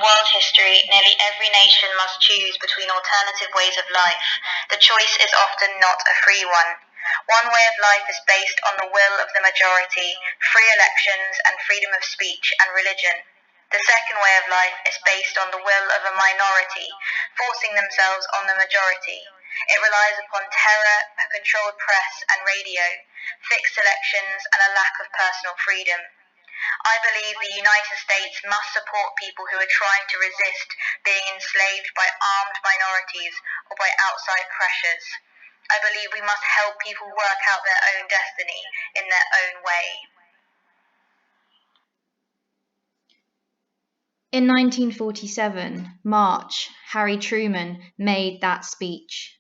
world history, nearly every nation must choose between alternative ways of life. The choice is often not a free one. One way of life is based on the will of the majority, free elections, and freedom of speech and religion. The second way of life is based on the will of a minority, forcing themselves on the majority. It relies upon terror, a controlled press and radio, fixed elections, and a lack of personal freedom. I believe the United States must support people who are trying to resist being enslaved by armed minorities or by outside pressures. I believe we must help people work out their own destiny in their own way. In 1947, March, Harry Truman made that speech.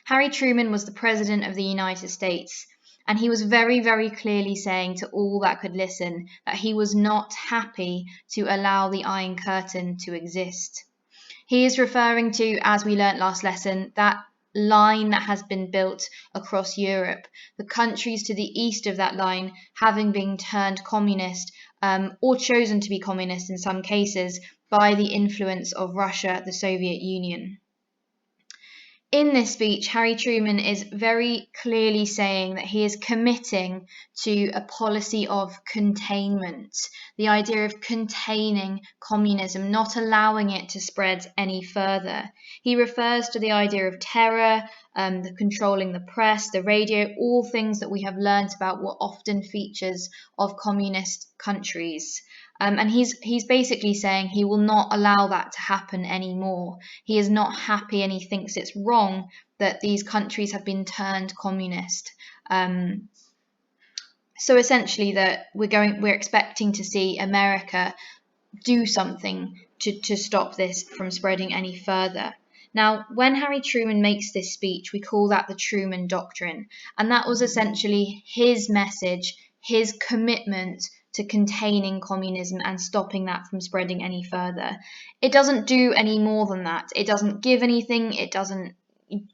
Harry Truman was the President of the United States, and he was very, very clearly saying to all that could listen that he was not happy to allow the Iron Curtain to exist. He is referring to, as we learnt last lesson, that line that has been built across Europe, the countries to the east of that line having been turned communist or chosen to be communist in some cases by the influence of Russia, the Soviet Union. In this speech, Harry Truman is very clearly saying that he is committing to a policy of containment, the idea of containing communism, not allowing it to spread any further. He refers to the idea of terror, the controlling the press, the radio, all things that we have learnt about were often features of communist countries. And he's basically saying he will not allow that to happen anymore. He is not happy and he thinks it's wrong that these countries have been turned communist. So essentially that we're expecting to see America do something to stop this from spreading any further. Now, when Harry Truman makes this speech, we call that the Truman Doctrine. And that was essentially his message, his commitment to containing communism and stopping that from spreading any further. It doesn't do any more than that. It doesn't give anything. It doesn't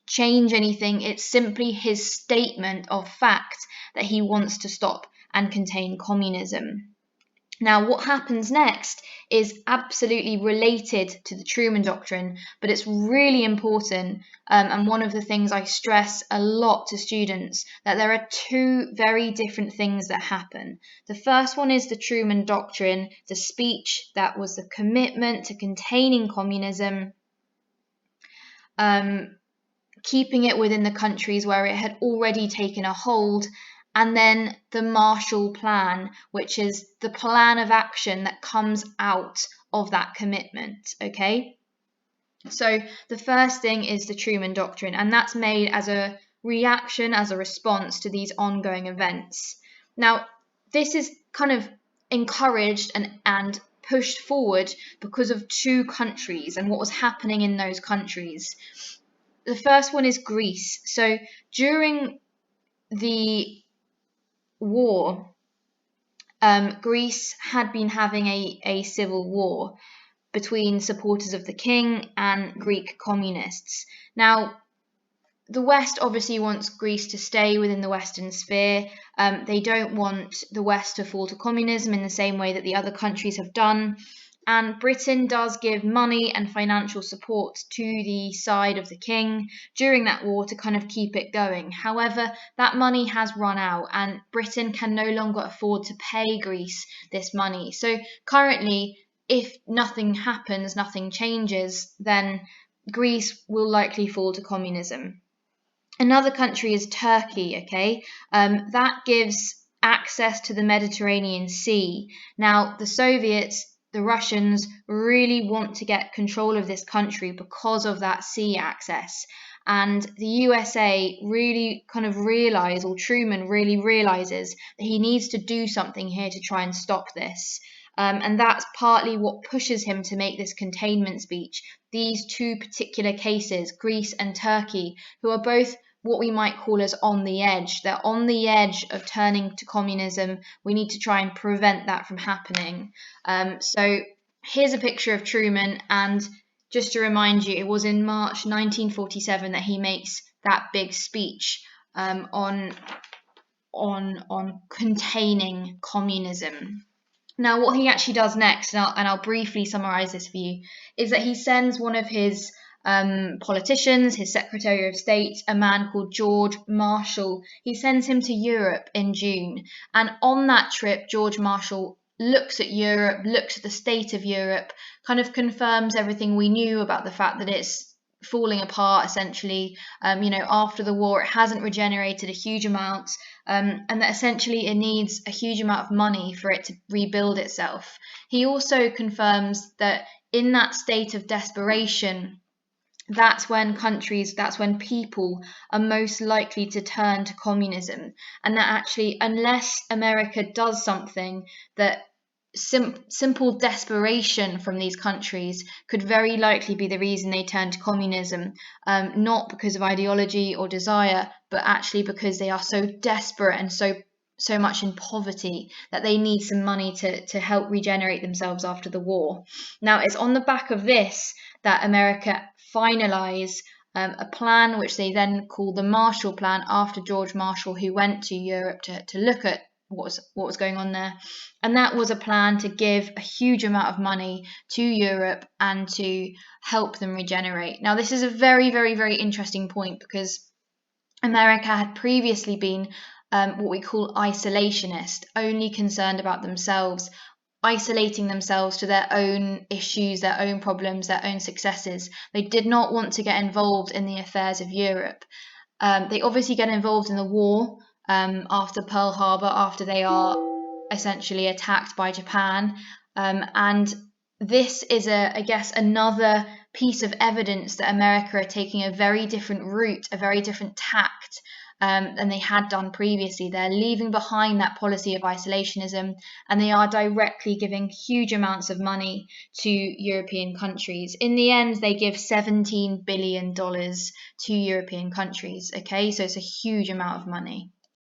change anything. It's simply his statement of fact that he wants to stop and contain communism. Now, what happens next is absolutely related to the Truman Doctrine, but it's really important, and one of the things I stress a lot to students, that there are two very different things that happen. The first one is the Truman Doctrine, the speech that was the commitment to containing communism, keeping it within the countries where it had already taken a hold, and then the Marshall Plan, which is the plan of action that comes out of that commitment, okay? So the first thing is the Truman Doctrine, and that's made as a reaction, as a response to these ongoing events. Now, this is kind of encouraged and pushed forward because of two countries and what was happening in those countries. The first one is Greece. So during the war, Greece had been having a civil war between supporters of the king and Greek communists. Now, the West obviously wants Greece to stay within the Western sphere. They don't want the West to fall to communism in the same way that the other countries have done. And Britain does give money and financial support to the side of the king during that war to kind of keep it going. However, that money has run out and Britain can no longer afford to pay Greece this money. So currently, if nothing happens, nothing changes, then Greece will likely fall to communism. Another country is Turkey, okay? That gives access to the Mediterranean Sea. Now, the Soviets, the Russians really want to get control of this country because of that sea access. And the USA really kind of realize, or Truman really realizes, that he needs to do something here to try and stop this. And that's partly what pushes him to make this containment speech. These two particular cases, Greece and Turkey, who are both what we might call as on the edge. They're on the edge of turning to communism. We need to try and prevent that from happening. So here's a picture of Truman, and just to remind you, it was in March 1947 that he makes that big speech on containing communism. Now, what he actually does next, and I'll briefly summarize this for you, is that he sends one of his politicians, his Secretary of State, a man called George Marshall. He sends him to Europe in June. And on that trip, George Marshall looks at Europe, looks at the state of Europe, kind of confirms everything we knew about the fact that it's falling apart essentially. After the war, it hasn't regenerated a huge amount, and that essentially it needs a huge amount of money for it to rebuild itself. He also confirms that in that state of desperation, that's when people are most likely to turn to communism, and that actually, unless America does something, that simple desperation from these countries could very likely be the reason they turn to communism, not because of ideology or desire, but actually because they are so desperate and so much in poverty that they need some money to help regenerate themselves after the war. Now, it's on the back of this that America finalize a plan which they then call the Marshall Plan, after George Marshall, who went to Europe to look at what was going on there. And that was a plan to give a huge amount of money to Europe and to help them regenerate. Now, this is a very, very, very interesting point, because America had previously been what we call isolationist, only concerned about themselves, isolating themselves to their own issues, their own problems, their own successes. They did not want to get involved in the affairs of Europe. They obviously get involved in the war after Pearl Harbor, after they are essentially attacked by Japan. And this is, I guess, another piece of evidence that America are taking a very different route, a very different tact than they had done previously. They're leaving behind that policy of isolationism, and they are directly giving huge amounts of money to European countries. In the end, they give $17 billion to European countries. Okay, so it's a huge amount of money.